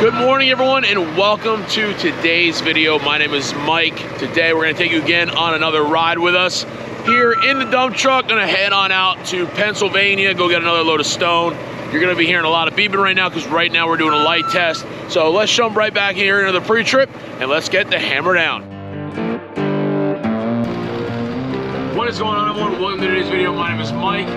Good morning, everyone, and welcome to today's video. My name is Mike. Today we're going to take you again on another ride with us here in the dump truck. Going to head on out to Pennsylvania, go get another load of stone. You're going to be hearing a lot of beeping right now because right now we're doing a light test. So let's jump right back here into the pre-trip and let's get the hammer down. What is going on, everyone? Welcome to today's video. My name is Mike.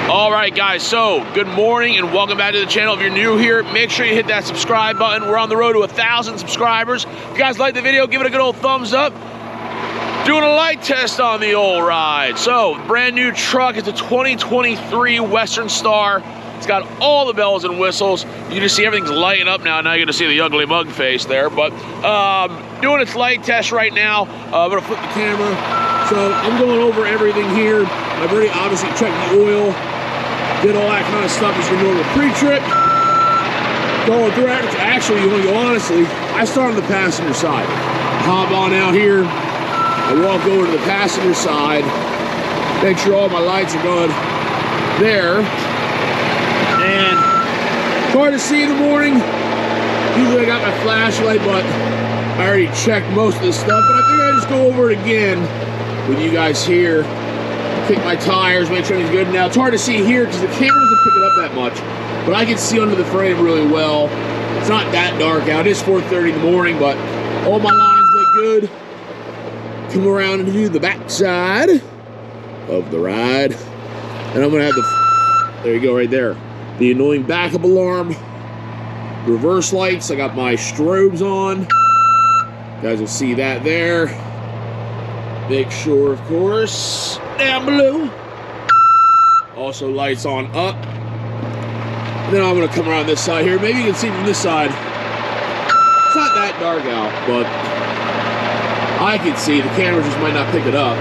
Alright guys, so good morning and welcome back to the channel. If you're new here, make sure you hit that subscribe button. We're on the road to 1,000 subscribers. If you guys like the video, give it a good old thumbs up. Doing a light test on the old ride. So, brand new truck. It's a 2023 Western Star. It's got all the bells and whistles. You can just see everything's lighting up now. Now you're gonna see the ugly mug face there. But doing its light test right now. I'm gonna flip the camera. So I'm going over everything here. I've already obviously checked the oil. Did all that kind of stuff as your normal pre-trip. Going through it. Actually, you want to go honestly, I start on the passenger side. Hop on out here. I walk over to the passenger side. Make sure all my lights are going there. And it's hard to see in the morning. Usually I got my flashlight, but I already checked most of this stuff. But I think I just go over it again with you guys here. Kick my tires, make sure everything's good. Now, it's hard to see here because the camera doesn't pick it up that much, but I can see under the frame really well. It's not that dark out. It is 4:30 in the morning, but all my lines look good. Come around and do the back side of the ride. And I'm gonna have there you go, right there. The annoying backup alarm, reverse lights. I got my strobes on. You guys will see that there. Make sure, of course, down below. Also lights on up. Then I'm gonna come around this side here. Maybe you can see from this side. It's not that dark out, but I can see. The camera just might not pick it up.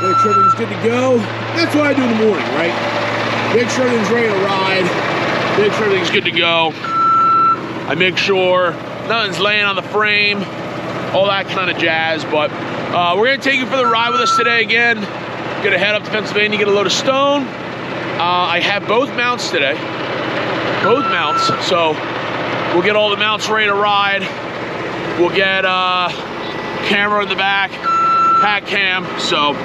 Make sure everything's good to go. That's what I do in the morning, right? Make sure everything's ready to ride. Make sure everything's good to go. I make sure nothing's laying on the frame. All that kind of jazz, but we're gonna take you for the ride with us today again. Gonna head up to Pennsylvania, get a load of stone. I have both mounts today, both mounts, so we'll get all the mounts ready to ride. We'll get camera in the back, pack cam, so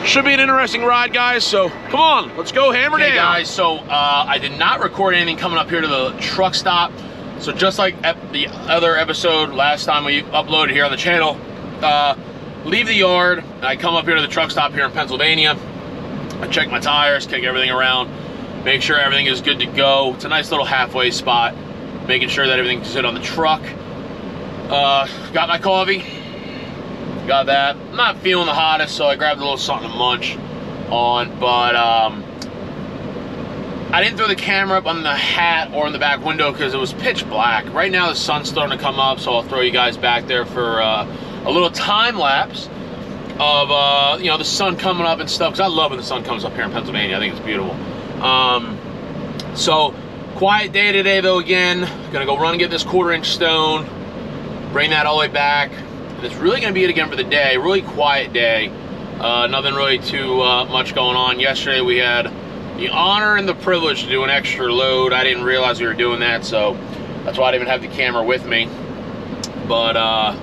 should be an interesting ride, guys. So come on, let's go hammer down. Hey guys, so I did not record anything coming up here to the truck stop. So just like the other episode last time we uploaded here on the channel, leave the yard, and I come up here to the truck stop here in Pennsylvania. I check my tires, kick everything around, make sure everything is good to go. It's a nice little halfway spot, making sure that everything's good on the truck. Got my coffee, got that. I'm not feeling the hottest, so I grabbed a little something to munch on, but I didn't throw the camera up on the hat or in the back window because it was pitch black. Right now the sun's starting to come up, so I'll throw you guys back there for a little time lapse of you know, the sun coming up and stuff, because I love when the sun comes up here in Pennsylvania. I think it's beautiful. So quiet day today though. Again, gonna go run and get this 1/4-inch stone, bring that all the way back, and it's really gonna be it again for the day. Really quiet day. Nothing really too much going on. Yesterday we had the honor and the privilege to do an extra load. I didn't realize we were doing that, so that's why I didn't even have the camera with me. But I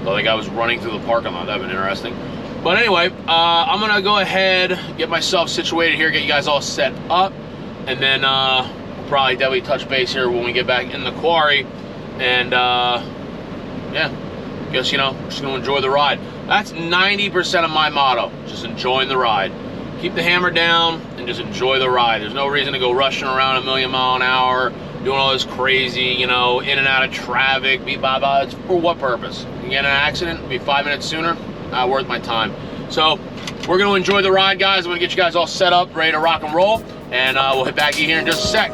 think I was running through the parking lot. That'd been interesting. But anyway, I'm gonna go ahead, get myself situated here, get you guys all set up, and then we'll probably definitely touch base here when we get back in the quarry. And yeah, guess, you know, just gonna enjoy the ride. That's 90% of my motto, just enjoying the ride. Keep the hammer down and just enjoy the ride. There's no reason to go rushing around a million mile an hour doing all this crazy, you know, in and out of traffic, beep, blah, blah. It's for what purpose? You get in an accident, be 5 minutes sooner, not worth my time. So we're gonna enjoy the ride, guys. I'm gonna get you guys all set up, ready to rock and roll, and we'll hit back in here in just a sec.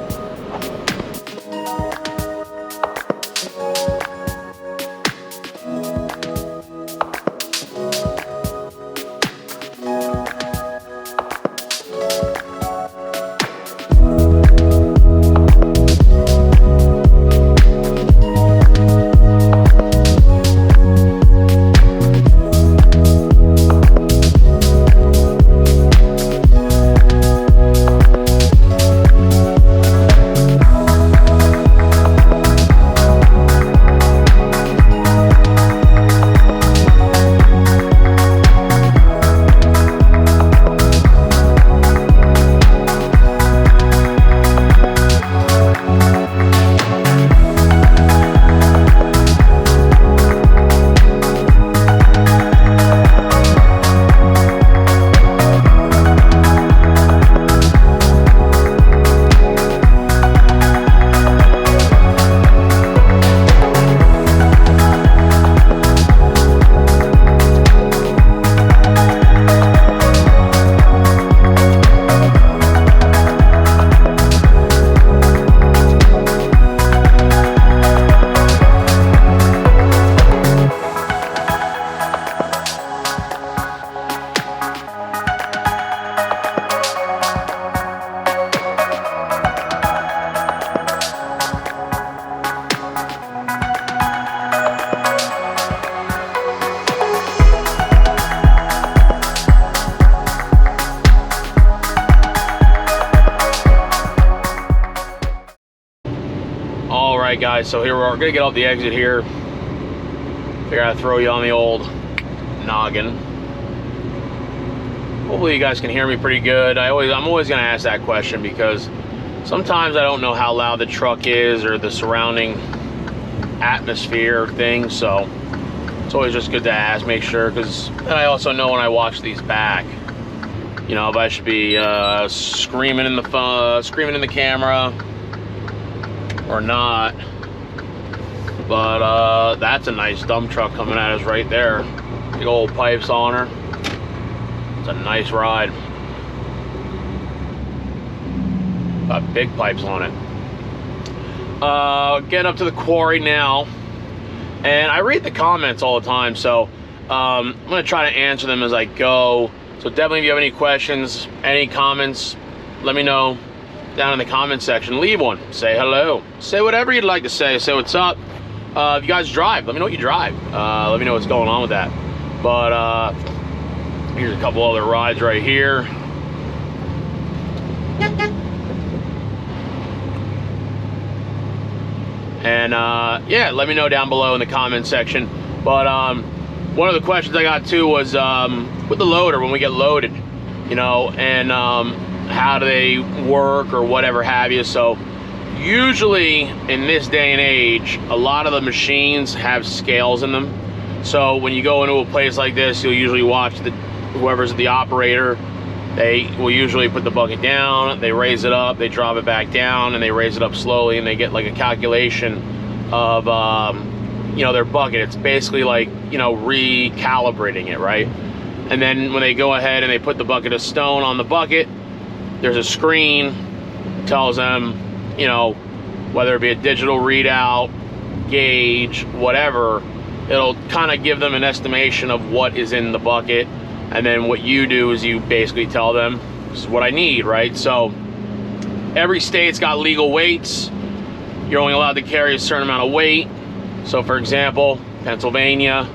Alright guys, so here we're gonna get off the exit here. Figure I'd throw you on the old noggin. Hopefully you guys can hear me pretty good. I'm always gonna ask that question because sometimes I don't know how loud the truck is or the surrounding atmosphere thing, so it's always just good to ask, make sure, because then I also know when I watch these back, you know, if I should be screaming in the phone, screaming in the camera or not. But that's a nice dump truck coming at us right there. Big old pipes on her. It's a nice ride. Got big pipes on it. Getting up to the quarry now, and I read the comments all the time, so I'm gonna try to answer them as I go. So definitely, if you have any questions, any comments, let me know down in the comment section. Leave one. Say hello. Say whatever you'd like to say. Say what's up. If you guys drive, let me know what you drive. Let me know what's going on with that. But here's a couple other rides right here. And yeah, let me know down below in the comment section. But one of the questions I got too was with the loader, when we get loaded, you know, and how do they work or whatever have you. So usually in this day and age, a lot of the machines have scales in them. So when you go into a place like this, you'll usually watch whoever's the operator. They will usually put the bucket down, they raise it up, they drop it back down, and they raise it up slowly, and they get like a calculation of you know, their bucket. It's basically like, you know, recalibrating it, right? And then when they go ahead and they put the bucket of stone on the bucket, there's a screen tells them, you know, whether it be a digital readout, gauge, whatever, it'll kind of give them an estimation of what is in the bucket. And then what you do is you basically tell them, this is what I need, right? So every state's got legal weights. You're only allowed to carry a certain amount of weight. So for example, Pennsylvania,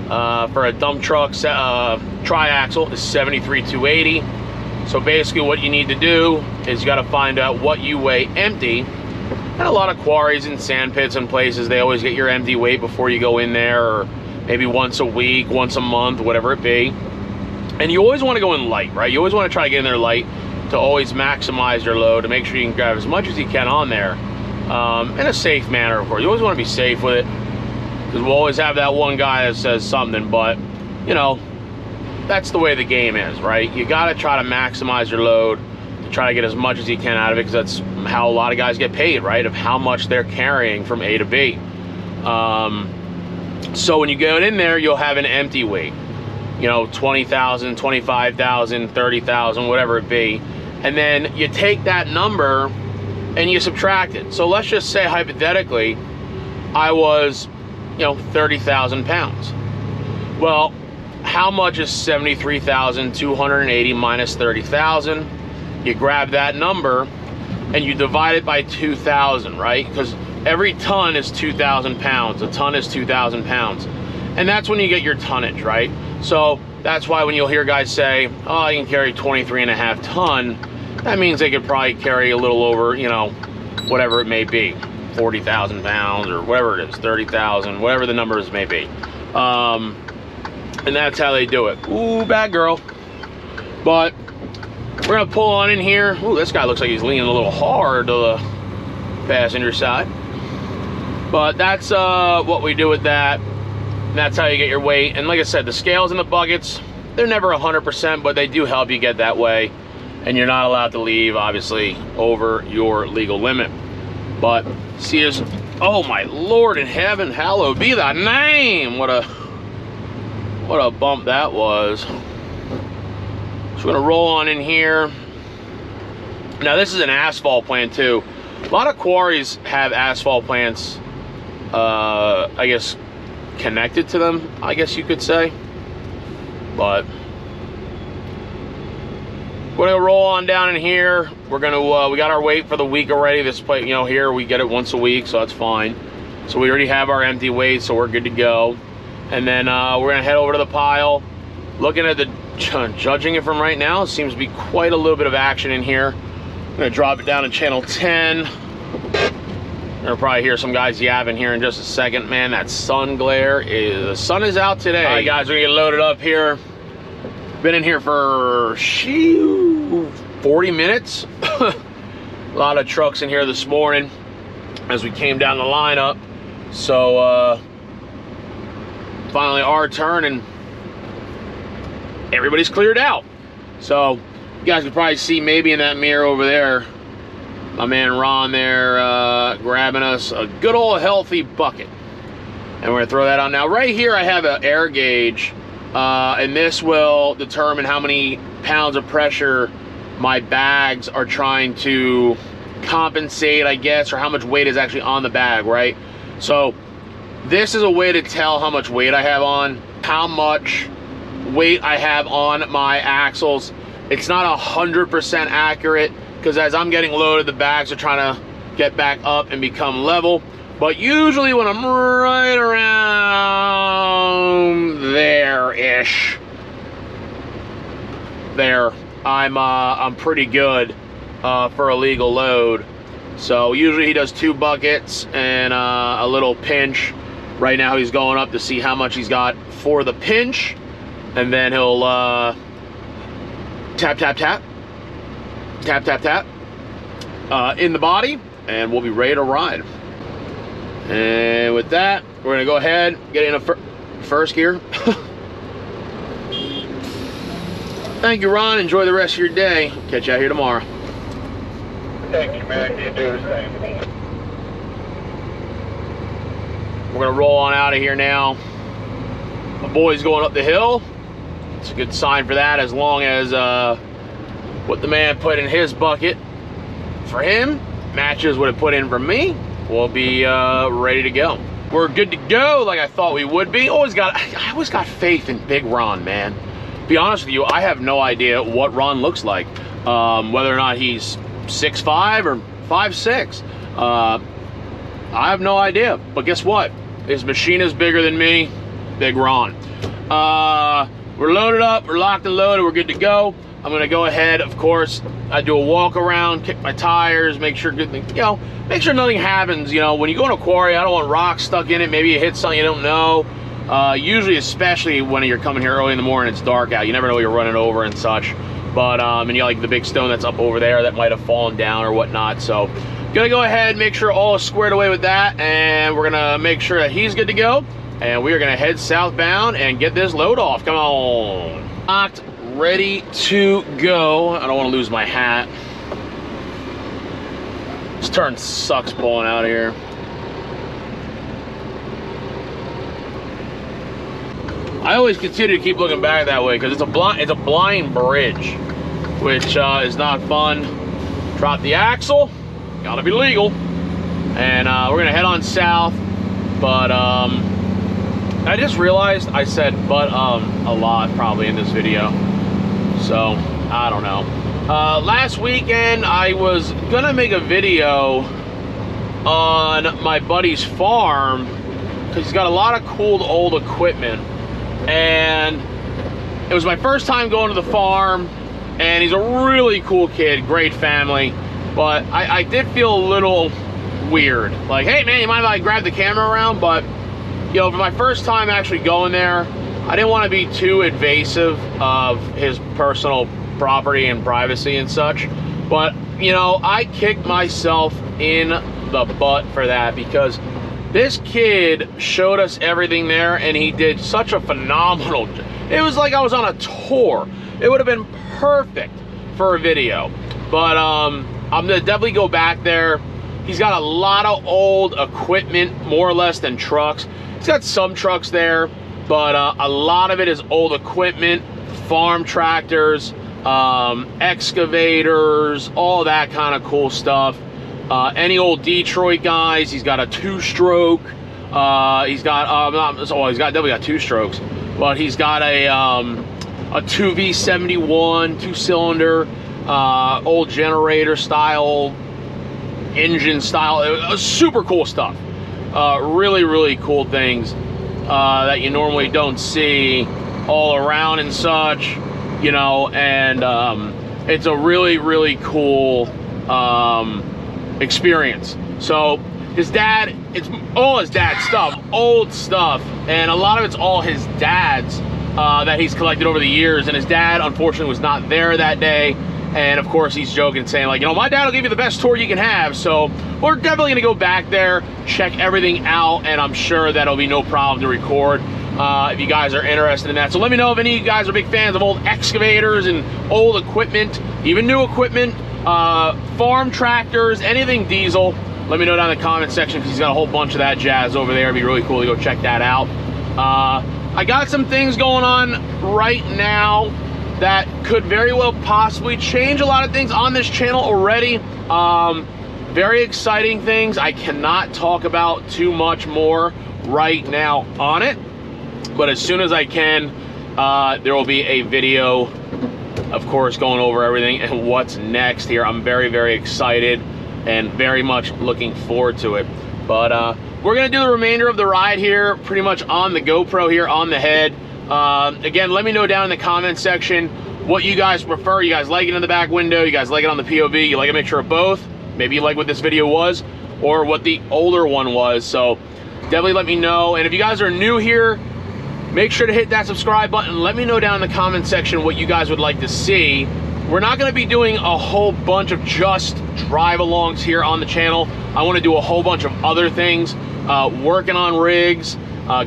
for a dump truck, tri-axle is 73,280. So basically what you need to do is you got to find out what you weigh empty. And a lot of quarries and sand pits and places, they always get your empty weight before you go in there, or maybe once a week, once a month, whatever it be. And you always want to go in light, right? You always want to try to get in there light to always maximize your load, to make sure you can grab as much as you can on there in a safe manner, of course. You always want to be safe with it, because we'll always have that one guy that says something, but, you know, that's the way the game is, right? You got to try to maximize your load to try to get as much as you can out of it, because that's how a lot of guys get paid, right? Of how much they're carrying from A to B. So when you go in there, you'll have an empty weight, you know, 20,000, 25,000, 30,000, whatever it be. And then you take that number and you subtract it. So let's just say hypothetically, I was, you know, 30,000 pounds. Well, how much is 73,280 minus 30,000? You grab that number and you divide it by 2,000, right? Because every ton is 2,000 pounds. A ton is 2,000 pounds. And that's when you get your tonnage, right? So that's why when you'll hear guys say, oh, I can carry 23.5 ton, that means they could probably carry a little over, you know, whatever it may be, 40,000 pounds or whatever it is, 30,000, whatever the numbers may be. And that's how they do it. Ooh, bad girl. But we're gonna pull on in here. Ooh, this guy looks like he's leaning a little hard to the passenger side. But that's what we do with that. And that's how you get your weight. And like I said, the scales and the buckets, they're never 100%, but they do help you get that way. And you're not allowed to leave, obviously, over your legal limit. But see, is, oh my Lord in heaven, hallowed be thy name. What a bump that was. So we're gonna roll on in here. Now this is an asphalt plant too. A lot of quarries have asphalt plants, I guess, connected to them, I guess you could say. But we're gonna roll on down in here. We're gonna, we got our weight for the week already. This plate, you know, here we get it once a week, so that's fine. So we already have our empty weight, so we're good to go. And then we're gonna head over to the pile. Looking at the, judging it from right now, it seems to be quite a little bit of action in here. I'm gonna drop it down to channel 10. You'll probably hear some guys yapping here in just a second. Man, that sun glare is, the sun is out today. All right, guys, we're gonna get loaded up here. Been in here for 40 minutes. A lot of trucks in here this morning as we came down the lineup. So finally our turn and everybody's cleared out. So you guys can probably see maybe in that mirror over there, my man Ron there grabbing us a good old healthy bucket. And we're gonna throw that on. Now right here I have an air gauge, and this will determine how many pounds of pressure my bags are trying to compensate, I guess, or how much weight is actually on the bag, right? So this is a way to tell how much weight I have on, how much weight I have on my axles. It's not 100% accurate, because as I'm getting loaded, the bags are trying to get back up and become level. But usually when I'm right around there-ish, there, I'm pretty good for a legal load. So usually he does 2 buckets and a little pinch. Right now he's going up to see how much he's got for the pinch, and then he'll tap, tap, tap, tap, tap, tap in the body, and we'll be ready to ride. And with that, we're gonna go ahead, get in a first gear. Thank you, Ron. Enjoy the rest of your day. Catch you out here tomorrow. Thank you, man. You do the same. We're gonna roll on out of here now. My boy's going up the hill. It's a good sign for that, as long as what the man put in his bucket for him matches what it put in for me. We'll be ready to go. We're good to go, like I thought we would be. I always got faith in Big Ron, man. To be honest with you, I have no idea what Ron looks like. Whether or not he's 6'5" or 5'6". I have no idea, but guess what? His machine is bigger than me, Big Ron. We're loaded up, we're locked and loaded, we're good to go. I'm gonna go ahead, of course, I do a walk around, kick my tires, make sure make sure nothing happens. You know, when you go in a quarry, I don't want rocks stuck in it. Maybe you hit something you don't know. Usually, especially when you're coming here early in the morning, it's dark out. You never know what you're running over and such. But, and you like the big stone that's up over there that might have fallen down or whatnot. So, gonna go ahead and make sure all is squared away with that. And we're gonna make sure that he's good to go. And we are gonna head southbound and get this load off. Come on. Locked, ready to go. I don't wanna lose my hat. This turn sucks pulling out of here. I always continue to keep looking back that way because it's a blind bridge, which is not fun. Drop the axle, gotta be legal, and we're gonna head on south. But I just realized I said "but" a lot probably in this video, so I don't know. Last weekend I was gonna make a video on my buddy's farm because he's got a lot of cool old equipment. And it was my first time going to the farm, and he's a really cool kid, great family, but I did feel a little weird. Like, hey man, you mind if I grab the camera around? But, you know, for my first time actually going there, I didn't want to be too invasive of his personal property and privacy and such. But, you know, I kicked myself in the butt for that because this kid showed us everything there, and he did such a phenomenal job. It was like I was on a tour. It would have been perfect for a video. But I'm gonna definitely go back there. He's got a lot of old equipment, more or less than trucks. He's got some trucks there, but a lot of it is old equipment, farm tractors, excavators, all that kind of cool stuff. Any old Detroit guys. He's got a two-stroke. He's got he's definitely got two strokes, but he's got a 2V71 two-cylinder, old generator style, engine style. Super cool stuff. Really cool things that you normally don't see all around and such, you know. And it's a really cool experience. So his dad, it's all his dad's stuff, old stuff, and a lot of it's all his dad's that he's collected over the years. And his dad unfortunately was not there that day, and of course he's joking, saying like, you know, my dad will give you the best tour you can have. So we're definitely gonna go back there, check everything out, and I'm sure that'll be no problem to record if you guys are interested in that. So let me know if any of you guys are big fans of old excavators and old equipment, even new equipment, farm tractors, anything diesel. Let me know down in the comment section because he's got a whole bunch of that jazz over there. It'd be really cool to go check that out. I got some things going on right now that could very well possibly change a lot of things on this channel already. Very exciting things. I cannot talk about too much more right now on it, but as soon as I can, there will be a video, of course, going over everything and what's next here. I'm very excited and very much looking forward to it. But we're gonna do the remainder of the ride here pretty much on the GoPro here on the head. Again, let me know down in the comment section what you guys prefer. You guys like it in the back window? You guys like it on the POV? You like a mixture of both? Maybe you like what this video was or what the older one was. So definitely let me know. And if you guys are new here, make sure to hit that subscribe button. Let me know down in the comment section what you guys would like to see. We're not going to be doing a whole bunch of just drive-alongs here on the channel. I want to do a whole bunch of other things, working on rigs,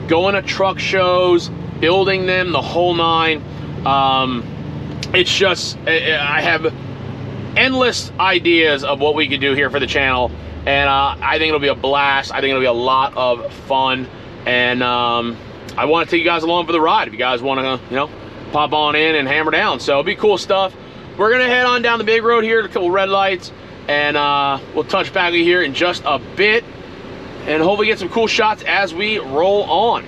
going to truck shows, building them, the whole nine. It's just, I have endless ideas of what we could do here for the channel, and I think it'll be a blast. I think it'll be a lot of fun, and I want to take you guys along for the ride if you guys want to, you know, pop on in and hammer down. So it'll be cool stuff. We're gonna head on down the big road here, a couple red lights, and we'll touch back here in just a bit, and hopefully get some cool shots as we roll on.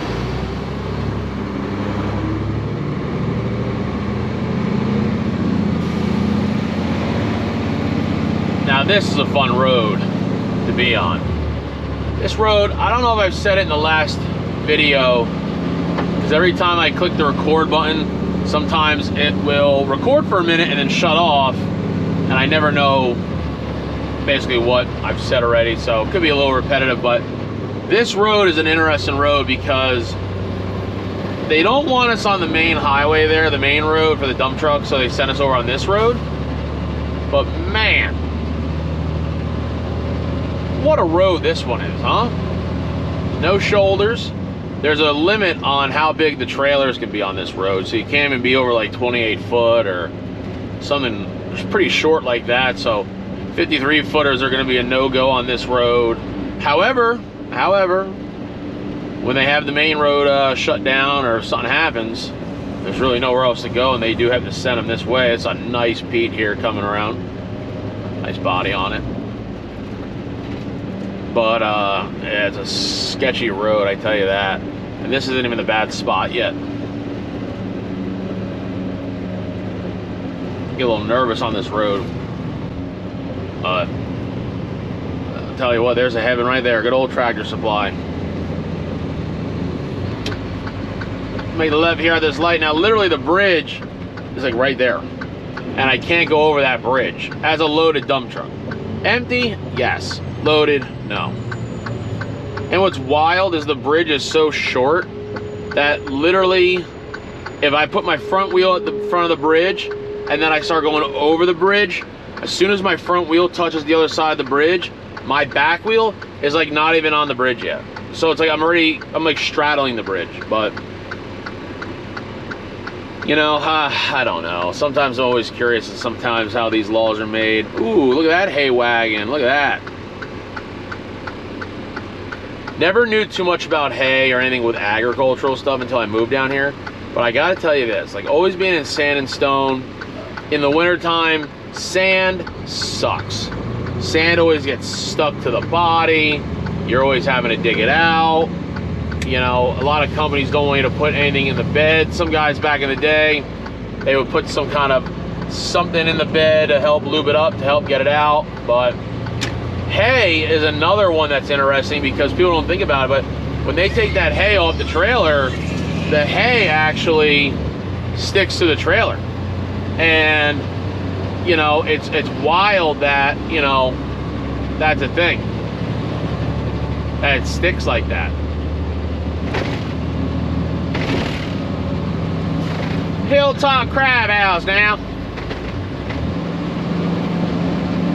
Now this is a fun road to be on. This road, I don't know if I've said it in the last video, because every time I click the record button, sometimes it will record for a minute and then shut off, and I never know basically what I've said already, so it could be a little repetitive. But this road is an interesting road because they don't want us on the main highway there, the main road for the dump truck, so they sent us over on this road. But man, what a road this one is, huh? No shoulders. There's a limit on how big the trailers can be on this road, so you can't even be over like 28 foot or something pretty short like that. So 53 footers are going to be a no-go on this road. However, when they have the main road shut down or if something happens, there's really nowhere else to go, and they do have to send them this way. It's a nice Pete here coming around. Nice body on it. But yeah, it's a sketchy road, I tell you that. And this isn't even the bad spot yet. Get a little nervous on this road. I'll tell you what, there's a heaven right there. Good old Tractor Supply. Make the left here at this light. Now, literally the bridge is like right there. And I can't go over that bridge as a loaded dump truck. Empty? Yes. Loaded? No. And what's wild is the bridge is so short that literally, if I put my front wheel at the front of the bridge and then I start going over the bridge, as soon as my front wheel touches the other side of the bridge, my back wheel is like not even on the bridge yet. So it's like I'm like straddling the bridge. But you know, I don't know. Sometimes I'm always curious as sometimes how these laws are made. Ooh, look at that hay wagon. Look at that. Never knew too much about hay or anything with agricultural stuff until I moved down here. But I gotta tell you this, like always being in sand and stone, in the wintertime, sand sucks. Sand always gets stuck to the body. You're always having to dig it out. You know, a lot of companies don't want you to put anything in the bed. Some guys back in the day, they would put some kind of something in the bed to help lube it up, to help get it out. But hay is another one that's interesting because people don't think about it, but when they take that hay off the trailer, the hay actually sticks to the trailer. And, you know, it's wild that, you know, that's a thing. That it sticks like that. Hilltop Crab House now.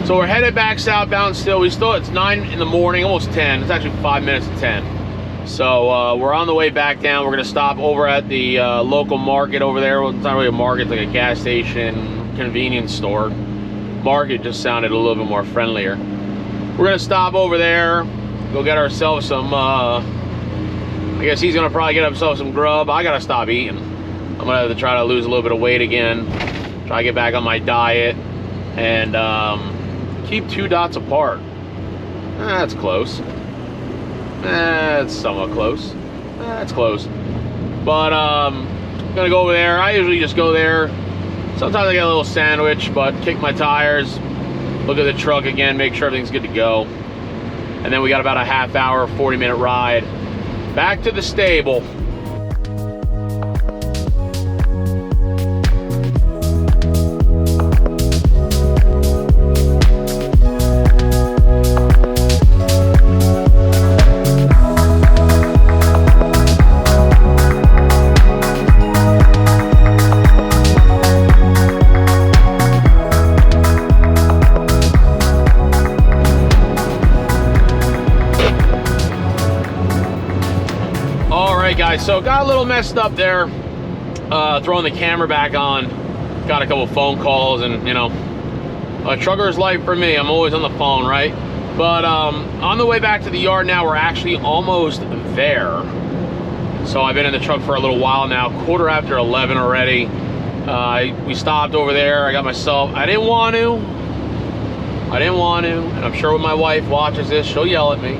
So we're headed back southbound still. It's 9 in the morning, almost 10. It's actually 5 minutes to 10. So we're on the way back down. We're gonna stop over at the local market over there. Well, it's not really a market, it's like a gas station, convenience store. Market just sounded a little bit more friendlier. We're gonna stop over there, go get ourselves some, I guess he's gonna probably get himself some grub. I gotta stop eating. I'm gonna have to try to lose a little bit of weight again, try to get back on my diet, and keep 2 dots apart. That's close. That's somewhat close. That's close. But I'm gonna go over there. I usually just go there. Sometimes I get a little sandwich, but kick my tires, look at the truck again, make sure everything's good to go. And then we got about a half hour, 40-minute ride back to the stable. Guys, so got a little messed up there throwing the camera back on. Got a couple phone calls, and you know, a trucker's life for me. I'm always on the phone, right? But on the way back to the yard now. We're actually almost there. So I've been in the truck for a little while now, 11:15 already. We stopped over there. I got myself, I didn't want to, and I'm sure when my wife watches this, she'll yell at me.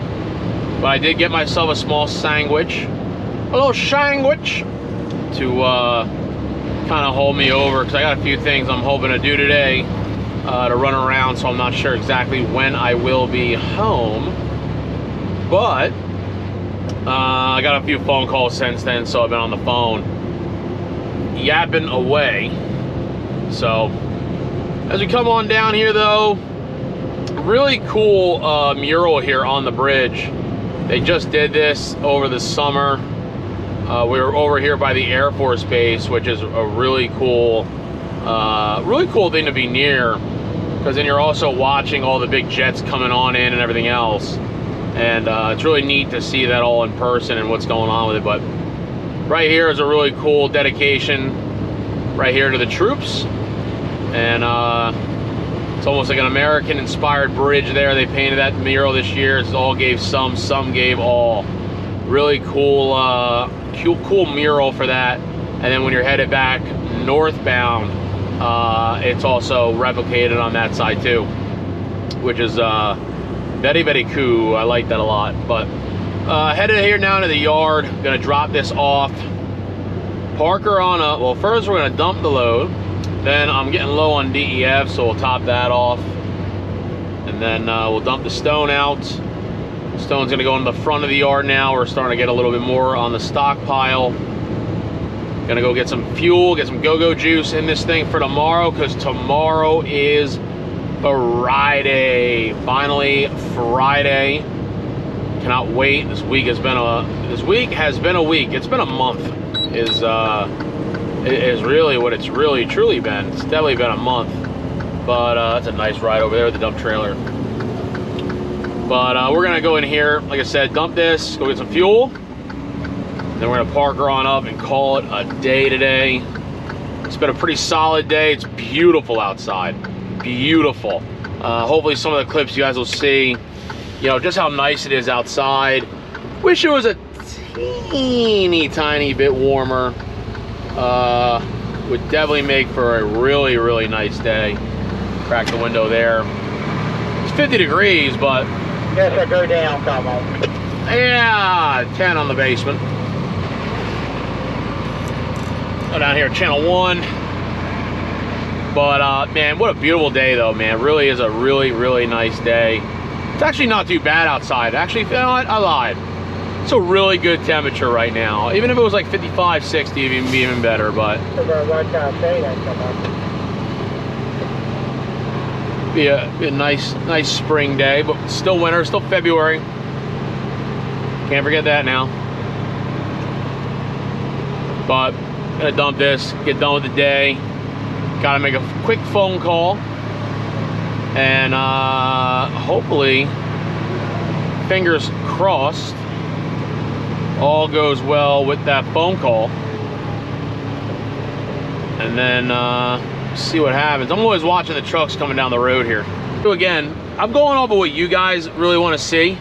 But I did get myself a small sandwich. A little sandwich to kind of hold me over, because I got a few things I'm hoping to do today to run around, so I'm not sure exactly when I will be home. But I got a few phone calls since then, so I've been on the phone yapping away. So as we come on down here though, really cool mural here on the bridge. They just did this over the summer. We were over here by the Air Force Base, which is a really cool thing to be near, because then you're also watching all the big jets coming on in and everything else. And it's really neat to see that all in person and what's going on with it. But right here is a really cool dedication right here to the troops. And it's almost like an American-inspired bridge there. They painted that mural this year. It's all gave some gave all. Really cool, cool mural for that. And then when you're headed back northbound, it's also replicated on that side too, which is very, very cool. I like that a lot. But headed here now to the yard. Gonna drop this off. Park her on up. Well, first we're gonna dump the load. Then I'm getting low on DEF, so we'll top that off. And then we'll dump the stone out. Stone's gonna go in the front of the yard now. We're starting to get a little bit more on the stockpile. Gonna go get some fuel, get some go-go juice in this thing for tomorrow, because tomorrow is Friday. Finally, Friday. Cannot wait. This week has been a week. It's been a month. Is really what it's really truly been. It's definitely been a month. But that's a nice ride over there with the dump trailer. But we're gonna go in here, like I said, dump this, go get some fuel. Then we're gonna park her on up and call it a day today. It's been a pretty solid day. It's beautiful outside, beautiful. Hopefully some of the clips you guys will see, you know, just how nice it is outside. Wish it was a teeny tiny bit warmer. Would definitely make for a really, really nice day. Crack the window there. It's 50 degrees, but Yes, I go down, come on. yeah, 10 on the basement. Go down here at channel 1. But man, what a beautiful day though, man. It really is a really, really nice day. It's actually not too bad outside. Actually, you know what? I lied. It's a really good temperature right now. Even if it was like 55, 60, it'd be even better, but be a nice spring day, but still winter, still February. Can't forget that now. But gonna dump this, get done with the day. Gotta make a quick phone call, and hopefully, fingers crossed, all goes well with that phone call. And then see what happens. I'm always watching the trucks coming down the road here. So again, I'm going off of what you guys really want to see,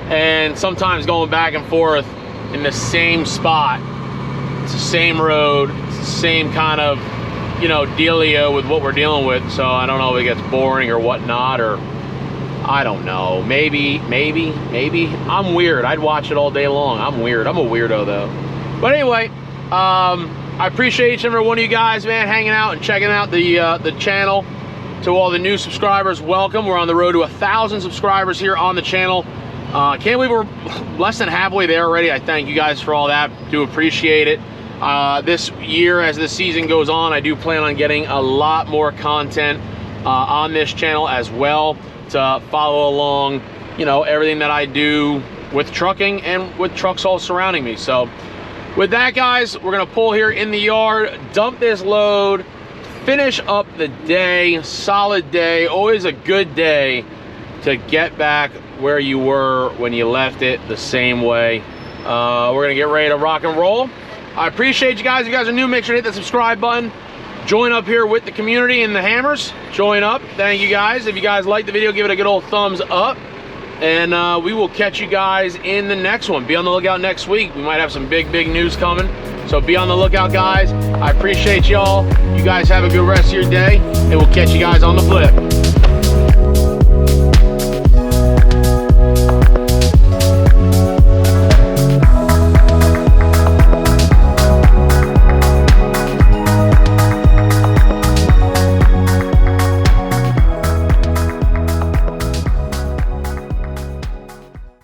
and sometimes going back and forth in the same spot. It's the same road, it's the same kind of, you know, dealio with what we're dealing with. So I don't know if it gets boring or whatnot, or I don't know. Maybe I'm weird. I'd watch it all day long. I'm weird. I'm a weirdo though. But anyway, I appreciate each and every one of you guys, man, hanging out and checking out the channel. To all the new subscribers, welcome. We're on the road to 1,000 subscribers here on the channel. Can't believe we're less than halfway there already. I thank you guys for all that. Do appreciate it. This year, as the season goes on, I do plan on getting a lot more content on this channel as well, to follow along, you know, everything that I do with trucking and with trucks all surrounding me. So with that, guys, we're gonna pull here in the yard, dump this load, finish up the day. Solid day, always a good day to get back where you were when you left it, the same way. We're gonna get ready to rock and roll. I appreciate you guys. If you guys are new, make sure to hit that subscribe button. Join up here with the community and the hammers. Join up. Thank you guys. If you guys like the video, give it a good old thumbs up. And we will catch you guys in the next one. Be on the lookout next week. We might have some big news coming. So be on the lookout, guys. I appreciate y'all. You guys have a good rest of your day, and we'll catch you guys on the flip.